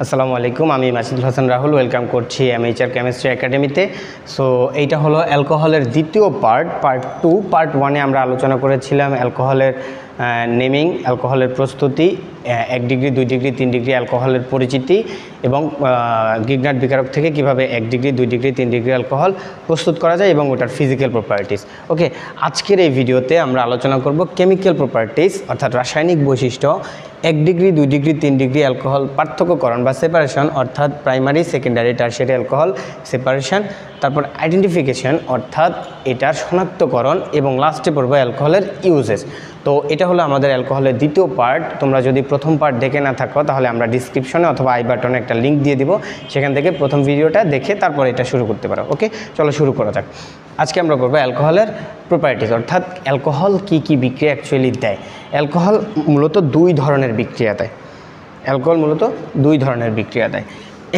আসসালামু আলাইকুম, আমি মাসুদুল হাসান রাহুল ওয়েলকাম করছি এমএইচআর কেমিস্ট্রি একাডেমিতে। সো এইটা হলো অ্যালকোহলের দ্বিতীয় পার্ট 2। পার্ট 1-এ আমরা আলোচনা করেছিলাম অ্যালকোহলের নেমিং, অ্যালকোহলের প্রস্তুতি, 1 ডিগ্রি 2 ডিগ্রি 3 ডিগ্রি অ্যালকোহলের পরিচিতি এবং গ্রিগনার্ড বিকারক থেকে কিভাবে 1 ডিগ্রি 2 ডিগ্রি 3 ডিগ্রি অ্যালকোহল প্রস্তুত করা যায় এবং ওটার ফিজিক্যাল প্রপার্টিস। ওকে, আজকের এই ভিডিওতে আমরা আলোচনা করব কেমিক্যাল প্রপার্টিস অর্থাৎ রাসায়নিক বৈশিষ্ট্য, 1 ডিগ্রি 2 ডিগ্রি 3 ডিগ্রি অ্যালকোহল পার্থক্যকরণ বা সেপারেশন অর্থাৎ primary secondary tertiary alcohol separation, তারপর আইডেন্টিফিকেশন অর্থাৎ এটার শনাক্তকরণ এবং লাস্টে পড়বে অ্যালকোহলের ইউজেস। তো এটা হলো আমাদের অ্যালকোহলের দ্বিতীয় পার্ট। তোমরা যদি প্রথম পার্ট দেখে না থাকো তাহলে আমরা ডিসক্রিপশনে অথবা আই বাটনে একটা লিঙ্ক দিয়ে দিব, সেখান থেকে প্রথম ভিডিওটা দেখে তারপর এটা শুরু করতে পারো। ওকে, চলো শুরু করা যাক। আজকে আমরা করবো অ্যালকোহলের প্রপার্টিস অর্থাৎ অ্যালকোহল কী বিক্রিয়া অ্যাকচুয়ালি দেয়। অ্যালকোহল মূলত 2 ধরনের বিক্রিয়া দেয়। অ্যালকোহল মূলত 2 ধরনের বিক্রিয়া দেয়।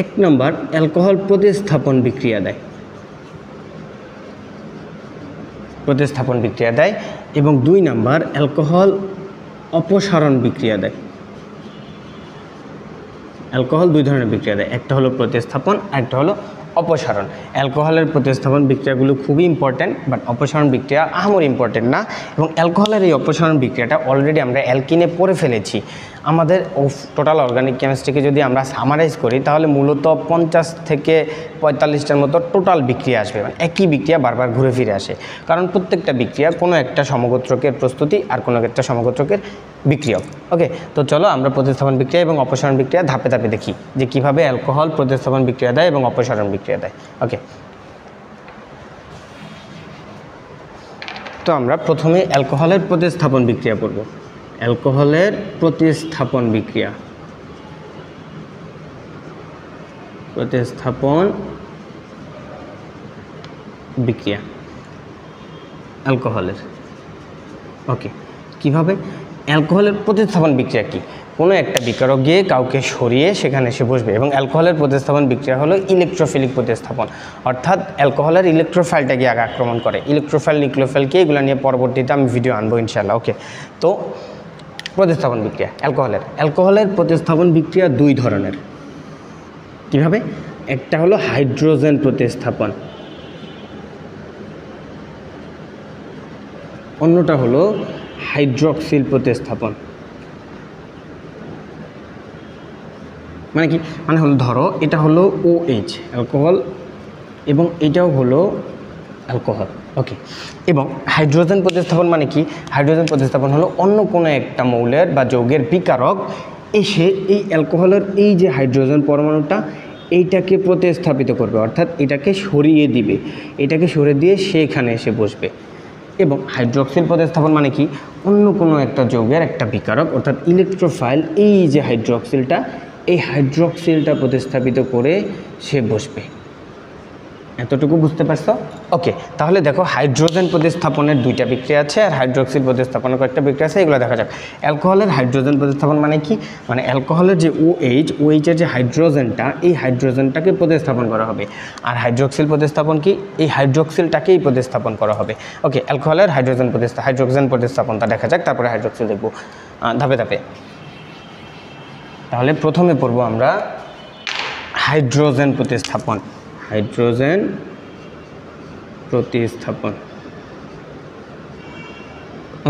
1 নম্বর অ্যালকোহল প্রতিস্থাপন বিক্রিয়া দেয়, প্রতিস্থাপন বিক্রিয়া দেয় এবং 2 নম্বর অ্যালকোহল অপসারণ বিক্রিয়া দেয়। অ্যালকোহল 2 ধরনের বিক্রিয়া দেয়, একটা হলো প্রতিস্থাপন আর একটা হলো অপসারণ। অ্যালকোহলের প্রতিস্থাপন বিক্রিয়াগুলো খুবই ইম্পর্ট্যান্ট, বাট অপসারণ বিক্রিয়া আহামরি ইম্পর্ট্যান্ট না। এবং অ্যালকোহলের এই অপসারণ বিক্রিয়াটা অলরেডি আমরা অ্যালকিনে পড়ে ফেলেছি। আমাদের টোটাল অর্গানিক কেমিস্ট্রিকে যদি আমরা সামারাইজ করি তাহলে মূলত 50 থেকে 45টার মতো টোটাল বিক্রিয়া আসবে, মানে একই বিক্রিয়া বারবার ঘুরে ফিরে আসে, কারণ প্রত্যেকটা বিক্রিয়া কোনো একটা সমগোত্রকের প্রস্তুতি আর কোনো একটা সমগোত্রকের বিক্রিয়ক। ওকে, তো চলো আমরা প্রতিস্থাপন বিক্রিয়া এবং অপসারণ বিক্রিয়া ধাপে ধাপে দেখি যে কীভাবে অ্যালকোহল প্রতিস্থাপন বিক্রিয়া দেয় এবং অপসারণ বিক্রিয়া দেয়। ওকে, তো আমরা প্রথমে অ্যালকোহলের প্রতিস্থাপন বিক্রিয়া করব। অ্যালকোহলের প্রতিস্থাপন বিক্রিয়া, প্রতিস্থাপন বিক্রিয়া অ্যালকোহলের। ওকে, কিভাবে অ্যালকোহলের প্রতিস্থাপন বিক্রিয়া কি? কোনো একটা বিকারক গিয়ে কাউকে সরিয়ে সেখানে এসে বসবে এবং অ্যালকোহলের প্রতিস্থাপন বিক্রিয়া হলো ইলেকট্রোফিলিক প্রতিস্থাপন, অর্থাৎ অ্যালকোহলের ইলেকট্রোফাইলটা গিয়ে আগে আক্রমণ করে। ইলেকট্রোফাইল নিউক্লিওফাইলকে এগুলো নিয়ে পরবর্তীতে আমি ভিডিও আনবো ইনশাআল্লাহ। ওকে, তো প্রতিস্থাপন বিক্রিয়া অ্যালকোহলের প্রতিস্থাপন বিক্রিয়া 2 ধরনের। কীভাবে? একটা হলো হাইড্রোজেন প্রতিস্থাপন, অন্যটা হলো হাইড্রক্সিল প্রতিস্থাপন। মানে কি? মানে হলো ধরো এটা হলো OH অ্যালকোহল এবং এটাও হলো অ্যালকোহল। ওকে, এবং হাইড্রোজেন প্রতিস্থাপন মানে কি? হাইড্রোজেন প্রতিস্থাপন হলো অন্য কোনো একটা মৌলের বা যৌগের বিকারক এসে এই অ্যালকোহলের এই যে হাইড্রোজেন পরমাণুটা এইটাকে প্রতিস্থাপিত করবে, অর্থাৎ এটাকে সরিয়ে দিবে, এটাকে সরিয়ে দিয়ে সেখানে এসে বসবে। এবং হাইড্রক্সিল প্রতিস্থাপন মানে কি? অন্য কোনো একটা যৌগের একটা বিকারক অর্থাৎ ইলেকট্রোফাইল এই যে হাইড্রক্সিলটা, এই হাইড্রক্সিলটা প্রতিস্থাপিত করে সে বসবে। এতটুকু বুঝতে পারছো? ওকে, তাহলে দেখো হাইড্রোজেন প্রতিস্থাপনের 2টা বিক্রিয়া আছে আর হাইড্রক্সিল প্রতিস্থাপনের কয়েকটা বিক্রিয়া আছে, এগুলো দেখা যাক। অ্যালকোহলের হাইড্রোজেন প্রতিস্থাপন মানে কি? মানে অ্যালকোহলের যে OH-এর যে হাইড্রোজেনটা, এই হাইড্রোজেনটাকে প্রতিস্থাপন করা হবে। আর হাইড্রক্সিল প্রতিস্থাপন কি? এই হাইড্রক্সিলটাকেই প্রতিস্থাপন করা হবে। ওকে, অ্যালকোহলের হাইড্রোজেন প্রতিস্থাপনটা দেখা যাক, তারপরে হাইড্রক্সিল দেখব ধাপে ধাপে। তাহলে প্রথমে পড়বো আমরা হাইড্রোজেন প্রতিস্থাপন। হাইড্রোজেন প্রতিস্থাপন।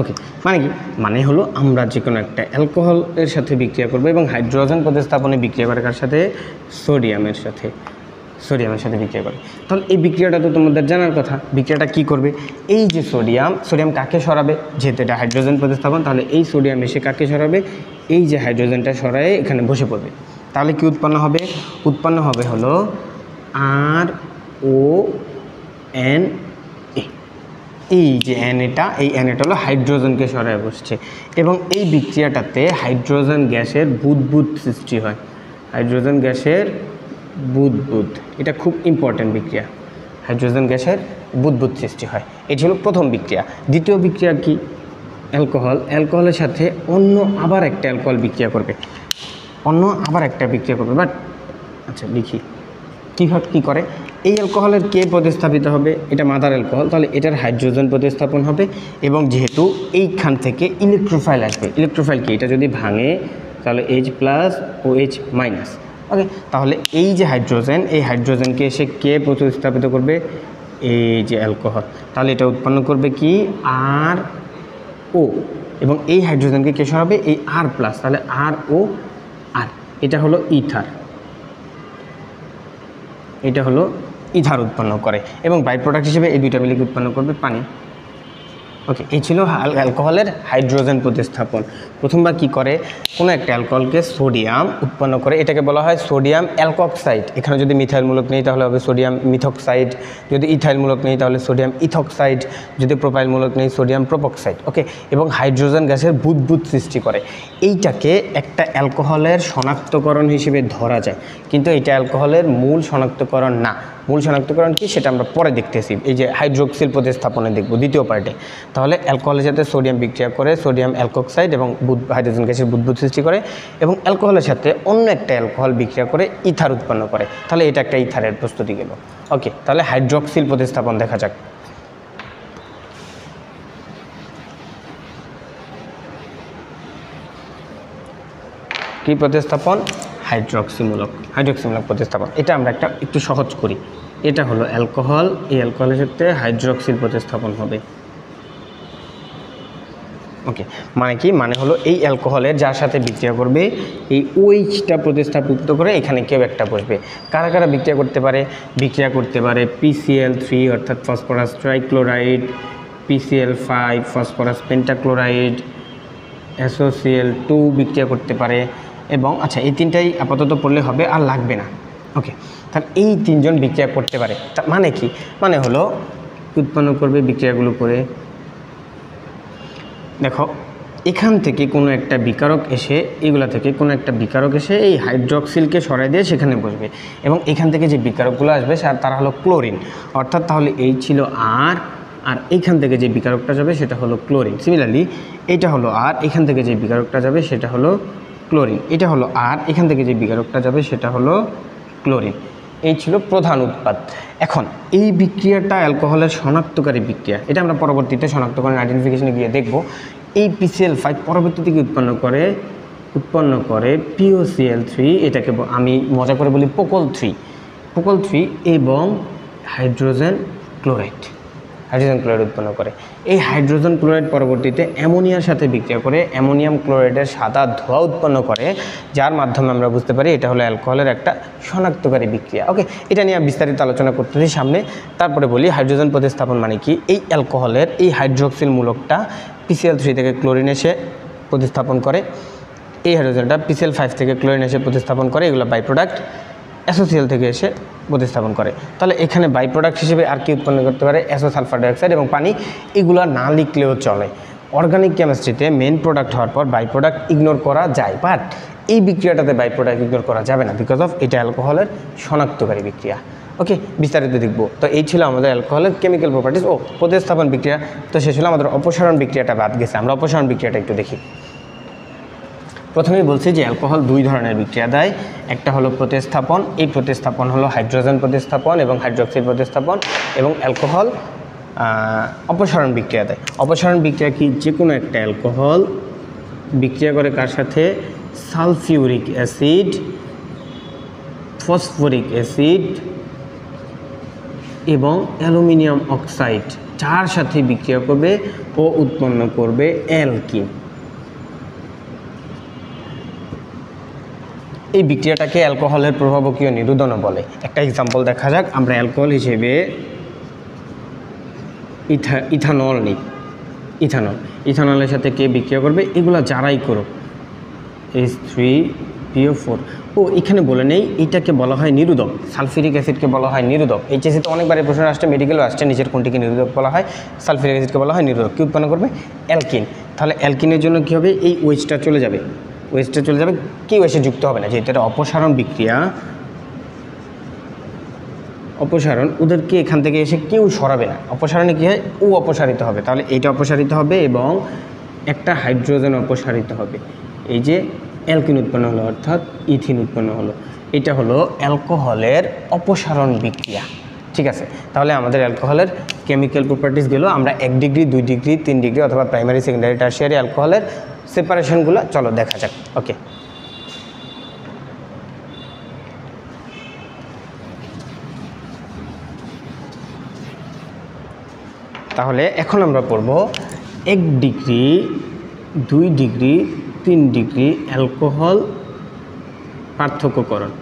ওকে, মানে কি? মানে হলো আমরা যে কোনো একটা অ্যালকোহলের সাথে বিক্রিয়া করবো এবং হাইড্রোজেন প্রতিস্থাপনে বিক্রিয়া করে কার সাথে? সোডিয়ামের সাথে বিক্রিয়া করে। তাহলে এই বিক্রিয়াটা তো তোমাদের জানার কথা। বিক্রিয়াটা কি করবে? এই যে সোডিয়াম কাকে সরাবে? যেহেতু এটা হাইড্রোজেন প্রতিস্থাপন, তাহলে এই সোডিয়াম এসে কাকে সরাবে? এই যে হাইড্রোজেনটা সরায়ে এখানে বসে পড়বে। তাহলে কি উৎপন্ন হবে? উৎপন্ন হবে হলো RONA। এই যে NA-টা, এই NA-টা হলো হাইড্রোজেনকে সরায় বসছে এবং এই বিক্রিয়াটাতে হাইড্রোজেন গ্যাসের বুদবুদ সৃষ্টি হয়। হাইড্রোজেন গ্যাসের বুদবুদ, এটা খুব ইম্পর্ট্যান্ট বিক্রিয়া। হাইড্রোজেন গ্যাসের বুদবুদ সৃষ্টি হয়, এটি হলো প্রথম বিক্রিয়া। দ্বিতীয় বিক্রিয়া কি? অ্যালকোহলের সাথে অন্য আবার একটা অ্যালকোহল বিক্রিয়া করবে, বাট আচ্ছা লিখি কীভাবে কী করে। এই অ্যালকোহলের কে প্রতিস্থাপিত হবে? এটা মাদার অ্যালকোহল, তাহলে এটার হাইড্রোজেন প্রতিস্থাপন হবে এবং যেহেতু এইখান থেকে ইলেকট্রোফাইল আসবে, ইলেকট্রোফাইল কি? এটা যদি ভাঙে তাহলে H+OH-, ওকে, তাহলে এই যে হাইড্রোজেন, এই হাইড্রোজেনকে এসে কে প্রতিস্থাপিত করবে? এই যে অ্যালকোহল। তাহলে এটা উৎপন্ন করবে কি? আর ও, এবং এই হাইড্রোজেনকে কে সরাবে? এই আর প্লাস, তাহলে আর ও আর, এটা হলো ইথার, এটা হলো ইথার উৎপন্ন করে, এবং বাই প্রোডাক্ট হিসেবে এই দুইটা মিলে উৎপন্ন করবে পানি। ওকে, এই ছিল অ্যালকোহলের হাইড্রোজেন প্রতিস্থাপন। প্রথমবার কি করে? কোনো একটা অ্যালকোহলকে সোডিয়াম উৎপন্ন করে, এটাকে বলা হয় সোডিয়াম অ্যালকক্সাইড। এখানে যদি মিথাইল মূলক নেই তাহলে হবে সোডিয়াম মিথক্সাইড, যদি ইথাইল মূলক নেই তাহলে সোডিয়াম ইথক্সাইড, যদি প্রোপাইল মূলক নেই সোডিয়াম প্রোপক্সাইড। ওকে, এবং হাইড্রোজেন গ্যাসের বুদবুদ সৃষ্টি করে। এইটাকে একটা অ্যালকোহলের শনাক্তকরণ হিসেবে ধরা যায়, কিন্তু এটা অ্যালকোহলের মূল শনাক্তকরণ না। মূল শনাক্তকরণ কি সেটা আমরা পরে দেখতেছি, এই যে হাইড্রোক্সিল প্রতিস্থাপনে দেখব দ্বিতীয় পার্টে। তাহলে অ্যালকোহলের সাথে সোডিয়াম বিক্রিয়া করে সোডিয়াম অ্যালকক্সাইড এবং হাইড্রোজেন গ্যাসের বুদবুদ সৃষ্টি করে, এবং অ্যালকোহলের সাথে অন্য একটা অ্যালকোহল বিক্রিয়া করে ইথার উৎপন্ন করে। তাহলে এটা একটা ইথারের প্রস্তুতি গেল। ওকে, তাহলে হাইড্রোক্সিল প্রতিস্থাপন দেখা যাক। কি প্রতিস্থাপন? হাইড্রোক্সিমূলক প্রতিস্থাপন। এটা আমরা একটু সহজ করি। এটা হলো অ্যালকোহল, এই অ্যালকোহলের সাথে হাইড্রোক্সিল প্রতিস্থাপন হবে। ওকে, মানে কি? মানে হলো এই অ্যালকোহলের যার সাথে বিক্রিয়া করবে এই ওইচটা প্রতিস্থাপিত করে এখানে কেউ একটা বসবে। কারা কারা বিক্রিয়া করতে পারে? বিক্রিয়া করতে পারে PCl3 অর্থাৎ phosphorus trichloride, PCl5 phosphorus pentachloride, SOCl2 বিক্রিয়া করতে পারে, এবং আচ্ছা এই তিনটাই আপাতত পড়লে হবে, আর লাগবে না। ওকে, তাহলে এই তিনজন বিক্রিয়া করতে পারে। মানে কি? মানে হলো উৎপন্ন করবে বিক্রিয়াগুলো করে। দেখো, এখান থেকে কোনো একটা বিকারক এসে, এগুলা থেকে কোনো একটা বিকারক এসে এই হাইড্রোক্সিলকে সরাই দিয়ে সেখানে বসবে, এবং এখান থেকে যে বিকারকগুলো আসবে তারা হলো ক্লোরিন। অর্থাৎ তাহলে এই ছিল আর এইখান থেকে যে বিকারকটা যাবে সেটা হলো ক্লোরিন। সিমিলারলি এইটা হলো আর, এখান থেকে যে বিকারকটা যাবে সেটা হলো ক্লোরিন। এটা হলো আর, এখান থেকে যে বিকারকটা যাবে সেটা হলো ক্লোরিন। এই ছিল প্রধান উৎপাদ। এখন এই বিক্রিয়াটা অ্যালকোহলের শনাক্তকারী বিক্রিয়া, এটা আমরা পরবর্তীতে শনাক্তকরণ আইডেন্টিফিকেশনে গিয়ে দেখব। এই PCl5 পরবর্তীতে উৎপন্ন করে POCl3, এটাকে আমি মজা করে বলি পোকল 3 এবং হাইড্রোজেন ক্লোরাইড উৎপন্ন করে। এই হাইড্রোজেন ক্লোরাইড পরবর্তীতে অ্যামোনিয়ার সাথে বিক্রিয়া করে অ্যামোনিয়াম ক্লোরাইডের সাদা ধোঁয়া উৎপন্ন করে, যার মাধ্যমে আমরা বুঝতে পারি এটা হলো অ্যালকোহলের একটা শনাক্তকারী বিক্রিয়া। ওকে, এটা নিয়ে বিস্তারিত আলোচনা করতেছি সামনে। তারপরে বলি হাইড্রোজেন প্রতিস্থাপন মানে কি। এই অ্যালকোহলের এই হাইড্রোক্সিল মূলকটা PCl3 থেকে ক্লোরিন এসে প্রতিস্থাপন করে, এই হাইড্রোজেনটা PCl5 থেকে ক্লোরিন এসে প্রতিস্থাপন করে, এগুলো বাই প্রোডাক্ট SOCl থেকে এসে প্রতিস্থাপন করে। তাহলে এখানে বাই প্রোডাক্ট হিসেবে আর কি উৎপন্ন করতে পারে? SO সালফার ডাইঅক্সাইড এবং পানি। এগুলো না লিখলেও চলে। অর্গানিক কেমিস্ট্রিতে মেন প্রোডাক্ট হওয়ার পর বাই প্রোডাক্ট ইগনোর করা যায়, বাট এই বিক্রিয়াটাতে বাই প্রোডাক্ট ইগনোর করা যাবে না, বিকজ অফ এটা অ্যালকোহলের শনাক্তকারী বিক্রিয়া। ওকে, বিস্তারিত দেখব। তো এই ছিল আমাদের অ্যালকোহলের কেমিক্যাল প্রপার্টিস ও প্রতিস্থাপন বিক্রিয়া। তো শেষ হলো আমাদের অপসারণ বিক্রিয়াটা বাদ গেছে, আমরা অপসারণ বিক্রিয়াটা একটু দেখি। প্রথমেই বলছি যে অ্যালকোহল দুই ধরনের বিক্রিয়া দেয়, একটা হলো প্রতিস্থাপন, এই প্রতিস্থাপন হলো হাইড্রোজেন প্রতিস্থাপন এবং হাইড্রোক্সিল প্রতিস্থাপন, এবং অ্যালকোহল অপসারণ বিক্রিয়া দেয়। অপসারণ বিক্রিয়া কি? যে কোনো একটা অ্যালকোহল বিক্রিয়া করে কার সাথে? সালফিউরিক অ্যাসিড, ফসফরিক অ্যাসিড এবং অ্যালুমিনিয়াম অক্সাইড, যার সাথে বিক্রিয়া করবে ও উৎপন্ন করবে অ্যালকিন। এই বিক্রিয়াটাকে অ্যালকোহলের প্রভাবকীয় নিরোধনও বলে। একটা এক্সাম্পল দেখা যাক। আমরা অ্যালকোহল হিসেবে ইথানল নিই। ইথানলের সাথে কে বিক্রিয়া করবে? এগুলো যারাই করুক, H3PO4। ও এখানে বলে নেই, এটাকে বলা হয় নিরোধক। সালফিউরিক অ্যাসিডকে বলা হয় নিরোধক। HSC তো অনেকবার এই প্রশ্ন আসছে, মেডিকেলও আসছে, নিচের কোনটিকে নিরোধক বলা হয়? সালফিউরিক অ্যাসিডকে বলা হয় নিরোধক। কি উৎপন্ন করবে? অ্যালকিন। তাহলে অ্যালকিনের জন্য কী হবে? এই ওয়েস্টটা চলে যাবে, কেউ এসে যুক্ত হবে না, যেহেতু এটা অপসারণ বিক্রিয়া। অপসারণ, ওদেরকে এখান থেকে এসে কেউ সরাবে না। অপসারণে কী হয়? ও অপসারিত হবে। তাহলে এইটা অপসারিত হবে এবং একটা হাইড্রোজেন অপসারিত হবে। এই যে অ্যালকিন উৎপন্ন হলো, অর্থাৎ ইথিন উৎপন্ন হলো। এটা হলো অ্যালকোহলের অপসারণ বিক্রিয়া। ঠিক আছে, তাহলে আমাদের অ্যালকোহলের কেমিক্যাল প্রপার্টিস গেল। আমরা 1 ডিগ্রি 2 ডিগ্রি 3 ডিগ্রি অথবা প্রাইমারি, সেকেন্ডারি, টারশিয়ারি অ্যালকোহলের সেপারেশনগুলো চলো দেখা যাক। ওকে, তাহলে এখন আমরা পড়ব 1 ডিগ্রি 2 ডিগ্রি 3 ডিগ্রি অ্যালকোহল পার্থক্যকরণ।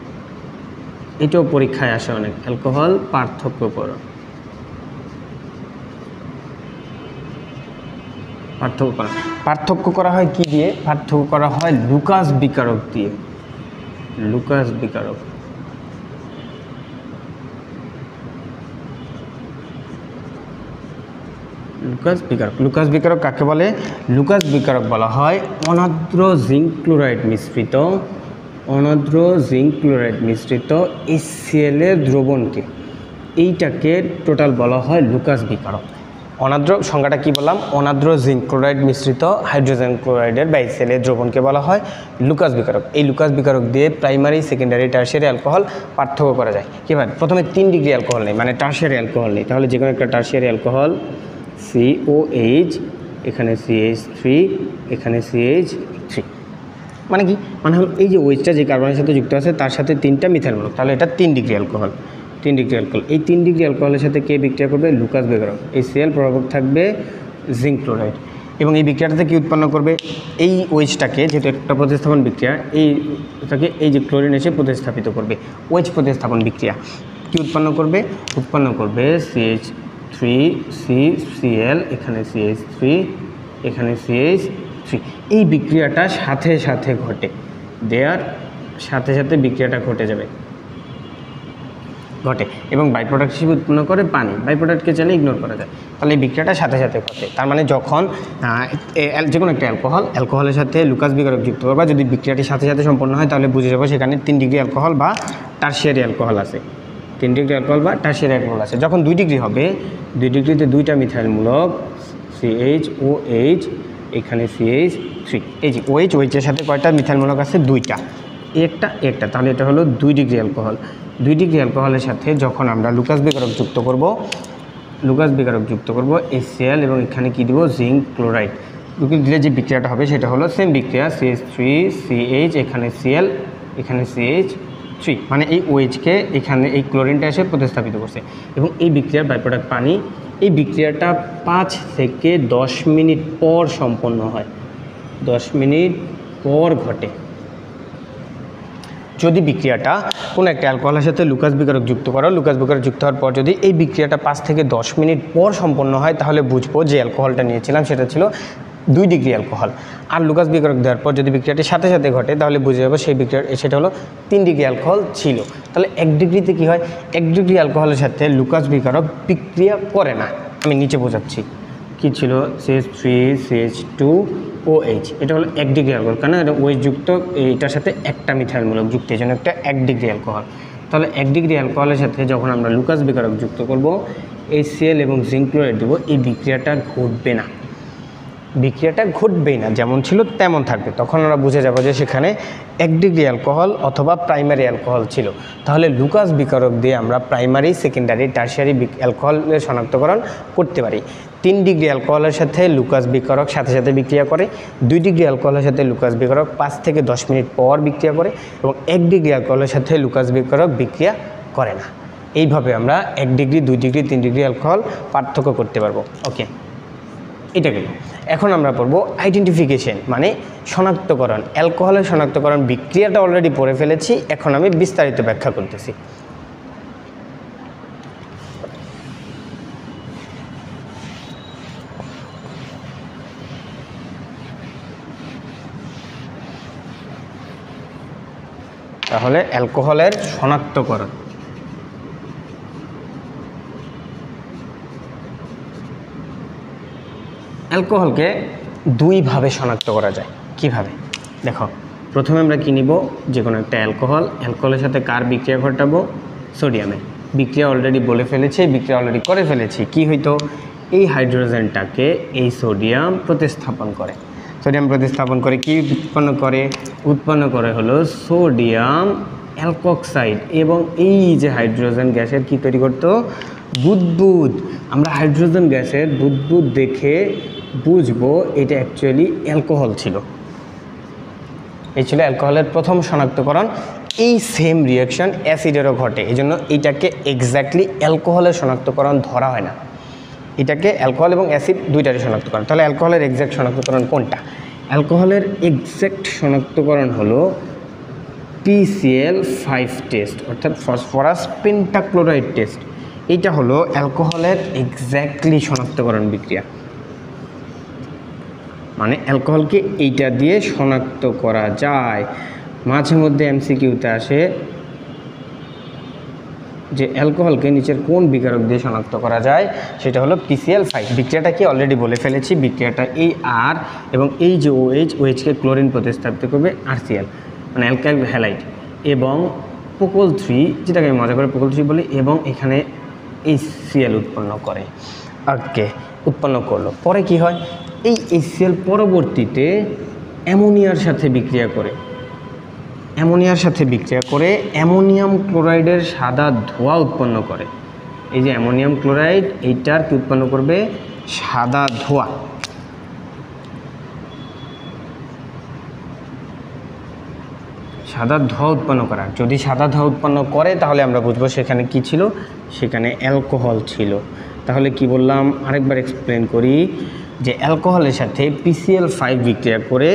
এটাও পরীক্ষায় আসে অনেক, অ্যালকোহল পার্থক্য করা হয় কি দিয়ে? পার্থক্য করা হয় লুকাস বিকারক দিয়ে। লুকাস বিকারক কাকে বলে? লুকাস বিকারক বলা হয় অনার্দ্র জিঙ্ক ক্লোরাইড মিশ্রিত HCl এর দ্রবণকে, এইটাকে টোটাল বলা হয় লুকাস বিকারক। অনার্দ্র সংজ্ঞাটা কি বললাম? অনার্দ্র জিঙ্ক ক্লোরাইড মিশ্রিত হাইড্রোজেন ক্লোরাইডের বা HCl এর দ্রবণকে বলা হয় লুকাস বিকারক। এই লুকাস বিকারক দিয়ে প্রাইমারি, সেকেন্ডারি, টারশিয়ারি অ্যালকোহল পার্থক্য করা যায়। কীভাবে? প্রথমে 3 ডিগ্রি অ্যালকোহল নেই, মানে টারশিয়ারি অ্যালকোহল নেই, তাহলে যে কোনো একটা টারশিয়ারি অ্যালকোহল COH, এখানে CH3, এখানে CH3, মানে কি? মানে হলো এই যে OH-টা যে কার্বনের সাথে যুক্ত আছে তার সাথে 3টা মিথাইল মূলক, তাহলে এটা 3 ডিগ্রি অ্যালকোহল। এই 3 ডিগ্রি অ্যালকোহলের সাথে কে বিক্রিয়া করবে? লুকাস বিকারক। HCl প্রভাবক থাকবে জিঙ্ক ক্লোরাইড, এবং এই বিক্রিয়াটাতে কি উৎপন্ন করবে? এই OH-টাকে, যেহেতু একটা প্রতিস্থাপন বিক্রিয়া, এইটাকে এই যে ক্লোরিন এসে প্রতিস্থাপিত করবে। OH প্রতিস্থাপন বিক্রিয়া কি উৎপন্ন করবে? CH3CCl, এখানে CH3, এখানে CH3। এই বিক্রিয়াটা সাথে সাথে ঘটে, সাথে সাথে বিক্রিয়াটা ঘটে এবং বাই প্রোডাক্ট হিসেবে উৎপন্ন করে পানি। বাই প্রোডাক্টকে চাইলে ইগনোর করা যায়, তাহলে এই বিক্রিয়াটা সাথে সাথে ঘটে। তার মানে যখন যে কোনো একটা অ্যালকোহলের সাথে লুকাস বিকারক যুক্ত করবা, যদি বিক্রিয়াটি সাথে সাথে সম্পন্ন হয় তাহলে বুঝে যাবো সেখানে 3 ডিগ্রি অ্যালকোহল বা টারশিয়ারি অ্যালকোহল আছে। 3 ডিগ্রি অ্যালকোহল বা টারশিয়ারি অ্যালকোহল আছে। যখন 2 ডিগ্রি হবে, 2 ডিগ্রিতে 2টা মিথাইল মূলক CHOH, এখানে CH3। এই যে OH এর সাথে কয়টা মিথাইল মূলক আছে? 2টা, একটা, তাহলে এটা হলো 2 ডিগ্রি অ্যালকোহল। 2 ডিগ্রি অ্যালকোহলের সাথে যখন আমরা লুকাস বিকারক যুক্ত করব HCl, এবং এখানে কি দিব? জিঙ্ক ক্লোরাইড দিলে যে বিক্রিয়াটা হবে সেটা হলো সেম বিক্রিয়া, CH3CH, এখানে Cl, এখানে CH3, মানে এই OH-কে এখানে এই ক্লোরিনটা এসে প্রতিস্থাপিত করছে, এবং এই বিক্রিয়ার বাই প্রোডাক্ট পানি। এই বিক্রিয়াটা 5 থেকে 10 মিনিট পর সম্পন্ন হয়, 10 মিনিট পর ঘটে। যদি বিক্রিয়াটা কোনো একটা অ্যালকোহলের সাথে লুকাস বিকারক যুক্ত করো, লুকাস বিকারক যুক্ত হওয়ার পর যদি এই বিক্রিয়াটা 5 থেকে 10 মিনিট পর সম্পন্ন হয়, তাহলে বুঝবো যে অ্যালকোহলটা নিয়েছিলাম সেটা ছিল 2 ডিগ্রি অ্যালকোহল। আর লুকাস বিকারক দেওয়ার পর যদি বিক্রিয়াটি সাথে সাথে ঘটে, তাহলে বুঝে যাবো সেই সেটা হলো 3 ডিগ্রি অ্যালকোহল ছিল। তাহলে 1 ডিগ্রিতে কী হয়? 1 ডিগ্রি অ্যালকোহলের সাথে লুকাস বিকারক বিক্রিয়া করে না। আমি নিচে বোঝাচ্ছি, কি ছিল? CH3CH2OH, এটা হলো 1 ডিগ্রি অ্যালকোহল, কারণ এটা OH যুক্ত, এইটার সাথে একটা মিথাইল মূলক যুক্ত, এই জন্য একটা 1 ডিগ্রি অ্যালকোহল। তাহলে 1 ডিগ্রি অ্যালকোহলের সাথে যখন আমরা লুকাস বিকারক যুক্ত করব, HCl এবং জিঙ্ক ক্লোরাইড দেবো, এই বিক্রিয়াটা ঘটবেই না, যেমন ছিল তেমন থাকবে। তখন আমরা বুঝে যাব যে সেখানে 1 ডিগ্রি অ্যালকোহল অথবা প্রাইমারি অ্যালকোহল ছিল। তাহলে লুকাস বিকারক দিয়ে আমরা প্রাইমারি, সেকেন্ডারি, টারশিয়ারি অ্যালকোহলের শনাক্তকরণ করতে পারি। 3 ডিগ্রি অ্যালকোহলের সাথে লুকাস বিকারক সাথে সাথে বিক্রিয়া করে, 2 ডিগ্রি অ্যালকোহলের সাথে লুকাস বিকারক 5 থেকে 10 মিনিট পর বিক্রিয়া করে, এবং 1 ডিগ্রি অ্যালকোহলের সাথে লুকাস বিকারক বিক্রিয়া করে না। এইভাবে আমরা 1 ডিগ্রি, 2 ডিগ্রি, 3 ডিগ্রি অ্যালকোহল পার্থক্য করতে পারবো। ওকে, এটা গেল। এখন আমরা পড়বো আইডেন্টিফিকেশন, মানে শনাক্তকরণ। অ্যালকোহলের শনাক্তকরণ বিক্রিয়াটা অলরেডি পড়ে ফেলেছি, এখন আমি বিস্তারিত ব্যাখ্যা করতেছি। তাহলে অ্যালকোহলের শনাক্তকরণ। অ্যালকোহলকে 2 ভাবে শনাক্ত করা যায়। কিভাবে? দেখো, প্রথমে আমরা কি নিব? যে কোনো একটা অ্যালকোহলের সাথে কার বিক্রিয়া ঘটাবো? সোডিয়ামের। বিক্রিয়া অলরেডি বলে ফেলেছি, বিক্রিয়া অলরেডি করে ফেলেছি। কি হইতো? এই হাইড্রোজেনটাকে এই সোডিয়াম প্রতিস্থাপন করে। সোডিয়াম প্রতিস্থাপন করে কি উৎপন্ন করে হলো সোডিয়াম অ্যালকক্সাইড, এবং এই যে হাইড্রোজেন গ্যাসের কি তৈরি করতো? বুদবুদ। আমরা হাইড্রোজেন গ্যাসের বুদবুদ দেখে বুঝবো এটা অ্যাকচুয়ালি অ্যালকোহল ছিল। এই ছিল অ্যালকোহলের প্রথম শনাক্তকরণ। এই সেম রিয়াকশন অ্যাসিডেরও ঘটে, এই জন্য এইটাকে এক্স্যাক্টলি অ্যালকোহলের শনাক্তকরণ ধরা হয় না। এটাকে অ্যালকোহল এবং অ্যাসিড দুইটারই শনাক্তকরণ। তাহলে অ্যালকোহলের এক্স্যাক্ট শনাক্তকরণ কোনটা? অ্যালকোহলের এক্স্যাক্ট শনাক্তকরণ হলো PCl5 টেস্ট, অর্থাৎ ফসফরাস পেন্টাক্লোরাইড টেস্ট। এইটা হলো অ্যালকোহলের এক্স্যাক্টলি শনাক্তকরণ বিক্রিয়া। মানে অ্যালকোহলকে এইটা দিয়ে শনাক্ত করা যায়। মাঝে মধ্যে MCQতে আসে যে অ্যালকোহলকে নিচের কোন বিকারক দিয়ে শনাক্ত করা যায়, সেটা হলো PCl5। বিক্রিয়াটা কি অলরেডি বলে ফেলেছি। বিক্রিয়াটা এই আর এবং এই যে OH কে ক্লোরিন প্রতিস্থাপিত করবে RCl, মানে অ্যালকাইল হ্যালাইড, এবং প্রোকল 3, যেটাকে আমি মজা করে প্রোকল 3 বলি, এবং এখানে HCl উৎপন্ন করে। ওকে, উৎপন্ন করলো। পরে কি হয়? এই HCl পরবর্তীতে অ্যামোনিয়ার সাথে বিক্রিয়া করে অ্যামোনিয়াম ক্লোরাইডের সাদা ধোঁয়া উৎপন্ন করে। এই যে অ্যামোনিয়াম ক্লোরাইড, এইটার কি উৎপন্ন করবে? সাদা ধোঁয়া। সাদা ধোঁয়া উৎপন্ন করা। যদি সাদা ধোঁয়া উৎপন্ন করে তাহলে আমরা বুঝবো সেখানে কি ছিল, সেখানে অ্যালকোহল ছিল। তাহলে কি বললাম, আরেকবার এক্সপ্লেন করি, যে অ্যালকোহলের সাথে PCl5 বিক্রিয়া করে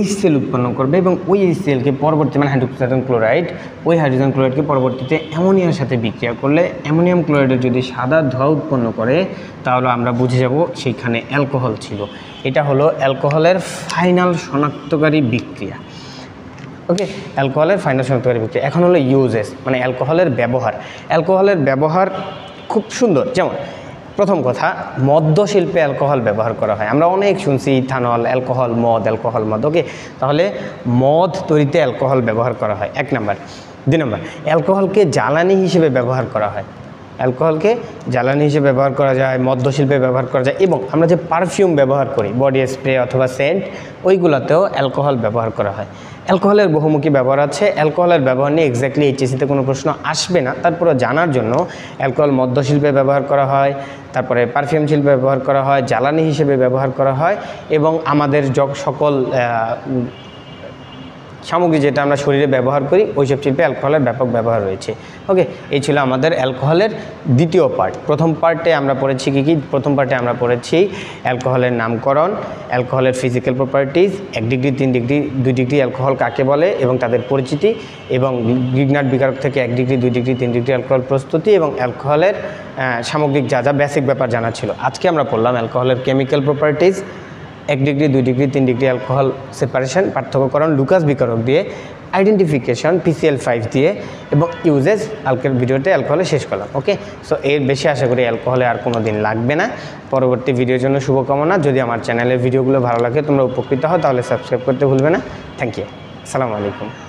HCl উৎপন্ন করবে এবং ওই HClকে পরবর্তী, মানে হাইড্রোক্সাইড ক্লোরাইড, ওই হাইড্রোজেন ক্লোরাইডকে পরবর্তীতে অ্যামোনিয়ার সাথে বিক্রিয়া করলে অ্যামোনিয়াম ক্লোরাইডের যদি সাদা ধোঁয়া উৎপন্ন করে তাহলে আমরা বুঝে যাব সেইখানে অ্যালকোহল ছিল। এটা হলো অ্যালকোহলের ফাইনাল শনাক্তকারী বিক্রিয়া। ওকে, অ্যালকোহলের ফাইনাল শনাক্তকারী বিক্রিয়া। এখন হলো ইউজেস, মানে অ্যালকোহলের ব্যবহার। অ্যালকোহলের ব্যবহার খুব সুন্দর। যেমন প্রথম কথা, মদ্য শিল্পে অ্যালকোহল ব্যবহার করা হয়। আমরা অনেক শুনছি ইথানল, অ্যালকোহল মদ। ওকে, তাহলে মদ তৈরিতে অ্যালকোহল ব্যবহার করা হয়, 1 নাম্বার। 2 নাম্বার, অ্যালকোহলকে জ্বালানি হিসেবে ব্যবহার করা হয়। অ্যালকোহলকে জ্বালানি হিসেবে ব্যবহার করা যায়, মদ্য শিল্পে ব্যবহার করা যায়, এবং আমরা যে পারফিউম ব্যবহার করি, বডি স্প্রে অথবা সেন্ট, ওইগুলোতেও অ্যালকোহল ব্যবহার করা হয়। অ্যালকোহলের বহুমুখী ব্যবহার আছে। অ্যালকোহলের ব্যবহার নিয়ে এক্স্যাক্টলি HSCতে কোনো প্রশ্ন আসবে না, তারপরে জানার জন্য অ্যালকোহল মদ্য শিল্পে ব্যবহার করা হয়, তারপরে পারফিউম শিল্পে ব্যবহার করা হয়, জ্বালানি হিসেবে ব্যবহার করা হয়, এবং আমাদের সকল সামগ্রী যেটা আমরা শরীরে ব্যবহার করি ওইসব শিল্পে অ্যালকোহলের ব্যাপক ব্যবহার রয়েছে। ওকে, এই ছিল আমাদের অ্যালকোহলের দ্বিতীয় পার্ট। প্রথম পার্টে আমরা পড়েছি কি? প্রথম পার্টে আমরা পড়েছি অ্যালকোহলের নামকরণ, অ্যালকোহলের physical properties, 1 degree, 3 degree, 2 degree alcohol কাকে বলে এবং তাদের পরিচিতি, এবং গ্রিগনার্ড বিকারক থেকে 1 ডিগ্রি, 2 ডিগ্রি, 3 ডিগ্রি অ্যালকোহল প্রস্তুতি, এবং অ্যালকোহলের সামগ্রিক যা বেসিক ব্যাপার জানা ছিল। আজকে আমরা পড়লাম অ্যালকোহলের chemical properties, 1 degree, 2 degree, 3 degree alcohol separation, পার্থক্যকরণ লুকাস বিকারক দিয়ে, আইডেন্টিফিকেশন PCl5 দিয়ে, এবং ইউজেস আজকের ভিডিওতে অ্যালকোহলে শেষ করলাম। ওকে, সো এর বেশি আশা করি অ্যালকোহলে আর কোনো দিন লাগবে না। পরবর্তী ভিডিওর জন্য শুভকামনা। যদি আমার চ্যানেলের ভিডিওগুলো ভালো লাগে, তোমরা উপকৃত হও, তাহলে সাবস্ক্রাইব করতে ভুলবে না। Thank you. আসসালামু আলাইকুম।